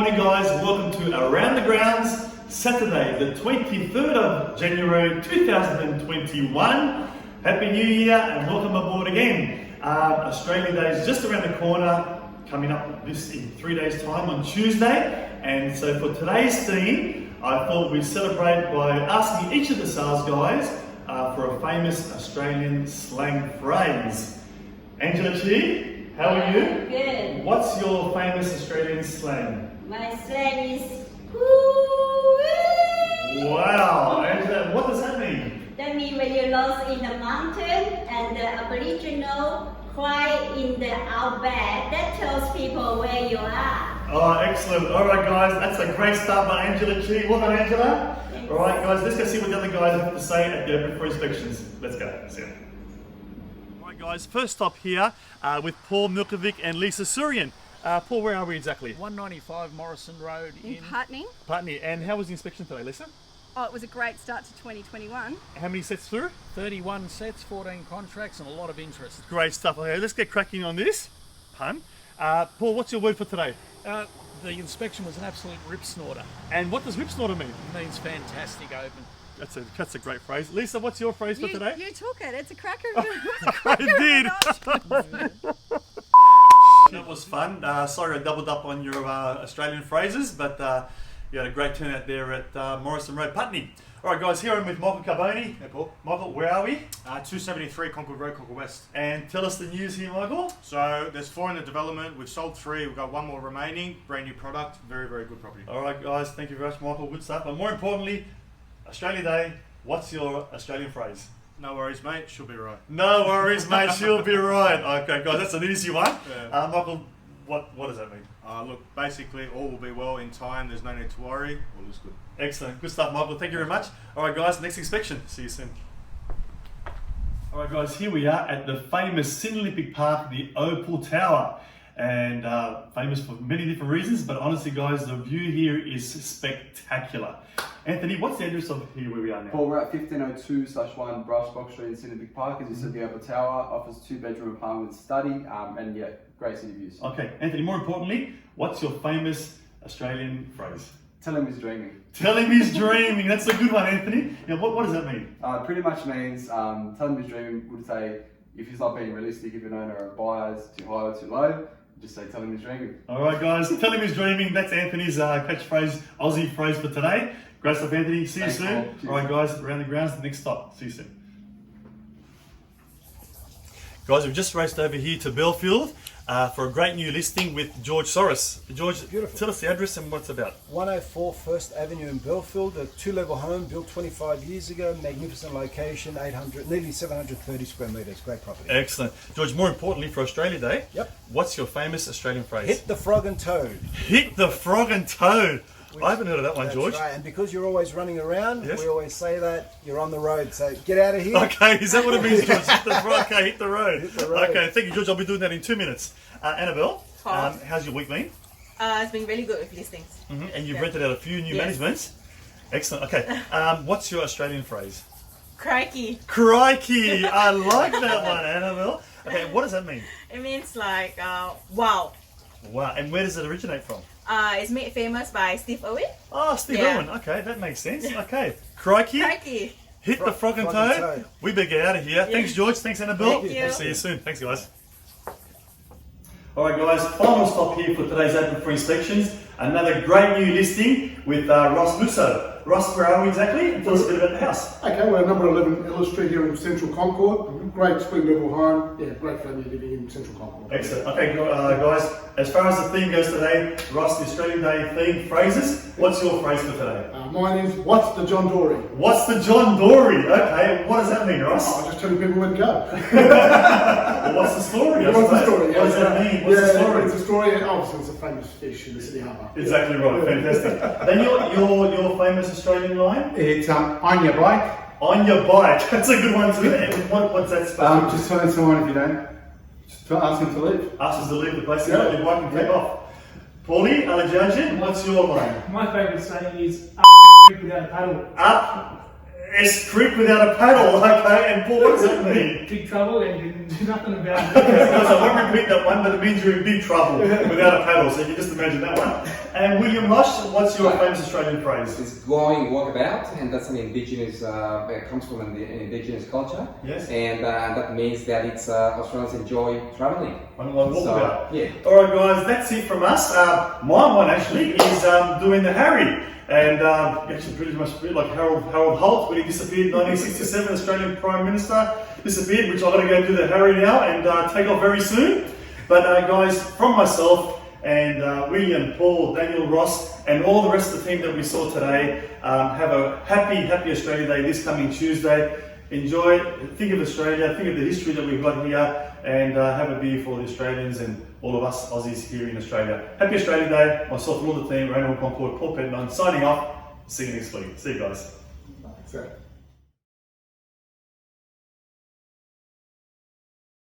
morning guys, welcome to Around the Grounds, Saturday the 23rd of January 2021. Happy New Year and welcome aboard again. Australia Day is just around the corner, coming up this in 3 days time on Tuesday. And so for today's theme, I thought we'd celebrate by asking each of the sales guys for a famous Australian slang phrase. Angela Chi, how are you? Good. What's your famous Australian slang? My slang is hoo-wee. Wow, Angela, what does that mean? That means when you're lost in the mountain and the Aboriginal cry in the outback, that tells people where you are. Oh, excellent. All right, guys, that's a great start by Angela Chi. Well done, Angela. Thanks. All right, guys, let's go see what the other guys have to say at the open for inspections. Let's go. See ya. All right, guys, first stop here with Paul Milkovic and Lisa Surian. Paul, where are we exactly? 195 Morrison Road in Putney. Putney. And how was the inspection today, Lisa? Oh, it was a great start to 2021. How many sets through? 31 sets, 14 contracts, and a lot of interest. Great stuff. Okay, let's get cracking on this. Pun. Paul, what's your word for today? The inspection was an absolute rip snorter. And what does rip snorter mean? It means fantastic open. That's a great phrase. Lisa, what's your phrase for today? You took it. It's a cracker. I did. That was fun. Sorry I doubled up on your Australian phrases, but you had a great turnout there at Morrison Road, Putney. All right, guys, here I'm with Michael Carboni. Hey, Paul. Michael, where are we? 273 Concord Road, Concord West. And tell us the news here, Michael. So there's 4 in the development. We've sold 3. We've got 1 more remaining. Brand new product. Very, very good property. All right, guys, thank you very much, Michael. Good stuff. And more importantly, Australia Day. What's your Australian phrase? No worries, mate. She'll be right. No worries, mate. She'll be right. Okay, guys, that's an easy one. Yeah. Michael, what does that mean? Look, basically, all will be well in time. There's no need to worry. All is good. Excellent. Good stuff, Michael. Thank you very much. All right, guys, next inspection. See you soon. All right, guys, here we are at the famous Olympic Park, the Opal Tower. And famous for many different reasons, but honestly, guys, the view here is spectacular. Anthony, what's the address of here where we are now? Paul, we're at 1502/1 Brushbox Street in Sydney Park. As you said, the Opal Tower offers 2-bedroom apartment with study, and yeah, great city views. Okay, Anthony, more importantly, what's your famous Australian phrase? Tell him he's dreaming. Tell him he's dreaming. That's a good one, Anthony. Now, what does that mean? Pretty much means tell him he's dreaming would say if he's not being realistic, if an owner or buyer's too high or too low, just say tell him he's dreaming. All right, guys, tell him he's dreaming. That's Anthony's catchphrase, Aussie phrase for today. Great stuff, Anthony. See you soon. All right, guys, around the grounds, the next stop. See you soon. Guys, we've just raced over here to Belfield for a great new listing with George Soros. George, Beautiful. Tell us the address and what it's about. 104 First Avenue in Belfield, a 2-level home built 25 years ago, magnificent location, nearly 730 square metres, great property. Excellent. George, more importantly for Australia Day, Yep. What's your famous Australian phrase? Hit the frog and toad. Hit the frog and toad. I haven't heard of that one, That's George. right, and because you're always running around, Yes. we always say that, you're on the road, so get out of here. Okay, is that what it means, George? Hit the frog, okay, hit the road. Hit the road. Okay, thank you, George. I'll be doing that in 2 minutes. Annabelle, how's your week been? It's been really good with listings. And you've Yeah. rented out a few new Yes. managements. Excellent. Okay, what's your Australian phrase? Crikey. Crikey! I like that one, Annabelle. Okay, what does that mean? It means like, wow. Wow, and where does it originate from? It's made famous by Steve Irwin. Oh, Steve Yeah. Irwin. Okay, that makes sense. Okay, crikey. Crikey. Hit the frog and Frog and toad. toad. We better get out of here. Thanks, George. Thanks, Annabelle. Thank you. We'll see you soon. Thanks, guys. All right, guys. Final stop here for today's open for inspections. Another great new listing with Ross Musso. Ross, where are we exactly? Tell us a bit about the house. Okay, we're at number 11 Ellis Street here in central Concord. Great spring level home. Yeah, great family living in central Concord. Excellent. Okay, guys, as far as the theme goes today, Ross, the Australian Day themed phrases. What's your phrase for today? Mine is, what's the John Dory? What's the John Dory? Okay, what does that mean, Ross? Oh, just telling people where to go. Well, what's the story? I What's the suppose? story? What does that mean? What's the story? It's a story, obviously it's a famous fish in the city harbour. Exactly right, fantastic. Then your famous Australian line? It's on your bike. On your bike. That's a good one too. What's that supposed to Just telling someone if you don't, just ask them to leave. ask us to leave the place, get your bike and take off. Paulie, Alejandro, what's your line? My favourite saying is up without a paddle. Up. S Creek without a paddle, okay, and Paul, what does that mean? Big trouble and you didn't do nothing about Okay, it. guys, I won't repeat that one, but it means you're in big trouble without a paddle, so you can just imagine that one. And William Ross, what's your famous Australian phrase? It's going walkabout, and that's an indigenous, it comes from an indigenous culture. Yes. And that means that it's Australians enjoy traveling. Walkabout. Yeah. Alright guys, that's it from us. My one actually is doing the Harry. And actually pretty much a bit like Harold Holt when he disappeared in 1967, Australian Prime Minister disappeared, which I've got to go do the Harry now and take off very soon. But guys, from myself and William, Paul, Daniel, Ross and all the rest of the team that we saw today, have a happy Australia Day this coming Tuesday. Enjoy, think of Australia, think of the history that we've got here, and have a beer for the Australians and all of us Aussies here in Australia. Happy Australia Day, myself and all the team, Concord, Paul Petman, signing off. See you next week. See you guys. Exactly.